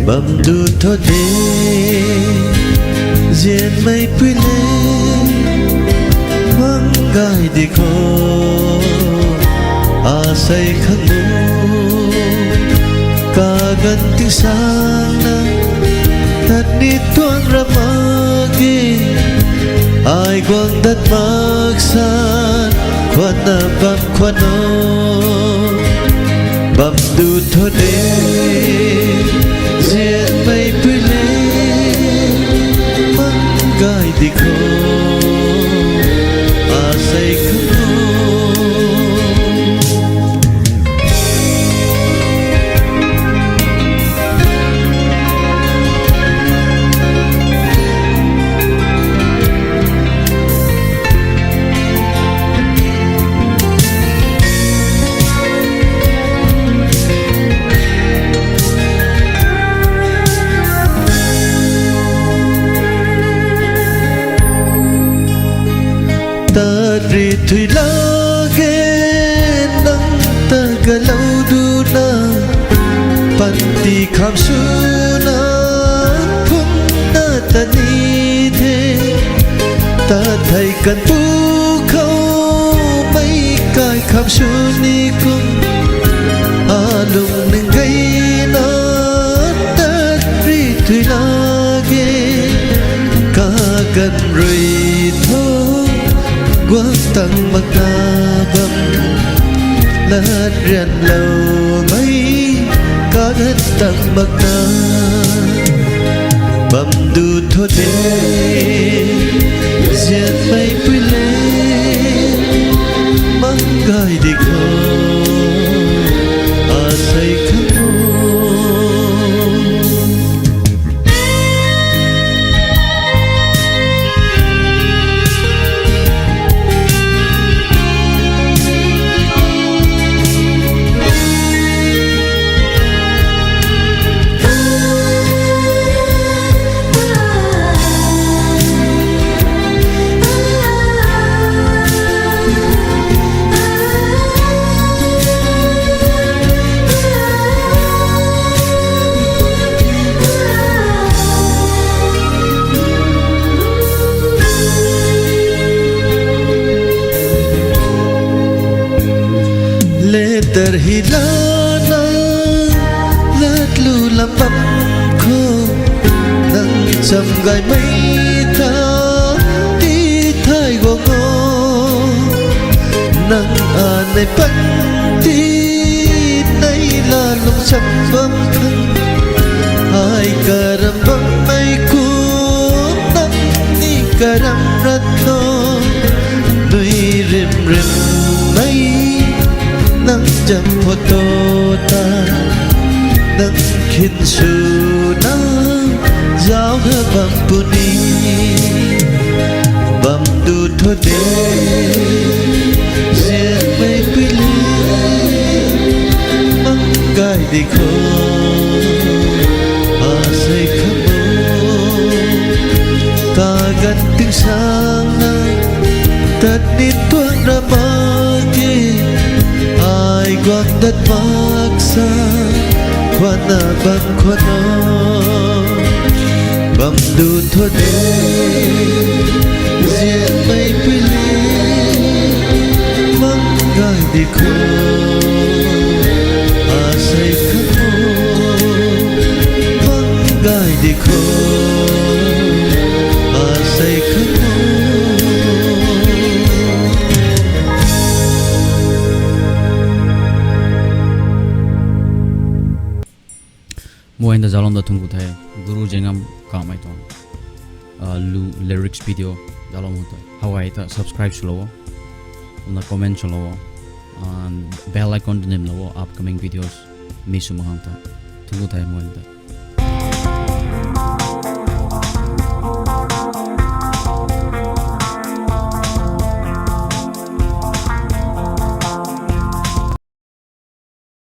bầm du thô đê diện mây quy lên vắng gai đi khô say khăn ngô cả gần tiếng sáng nắng thật đi tuôn ra magi ai quăng đất mắc san khoan na bam khoan ô bam du thô đê diện mây quy lên vắng gai đi khô say khăn ngô ta ri thui la ge nang ta ga lau du na pan ti kham su na phun na ta ni the ta thai kan pu khâu mai kai kham su ni kum a lung ning gai na ta ri thui la ge ka gan rui tho quang tăng mặc ta bầm lá rèn lâu mấy có hết tăng mặc ta bầm du thô đê diện mây quy lên măng gai đi khô say khăn ngô terhilana lat lu lam bam kho nang cham gai mai ta ti thai go ngo nang a nei pan ti nei la lung cham bam khang ai karam bam mai ku nam ni karam rat no dui rim rim mai nang jam photo ta nang khin su na giao hơ bam puni bam du thô đê diện mây quy lên măng gai đi khô say khắp mô ta gần tiếng sáng nắng thật đi tuôn ra magi ai quăng đất mắc xa khoan na bam khoan ô bam du thô đê diện mây quy lên măng gai đi khô say khắp mô măng gai đi khô say khắp mô Moin da jalom da thungu thai guru jengam ka mai ton lu lyrics video jalom hotai hawai ta subscribe chlo na comment chlo and bell icon nim lo upcoming videos mi sumang ta thungu thai moin da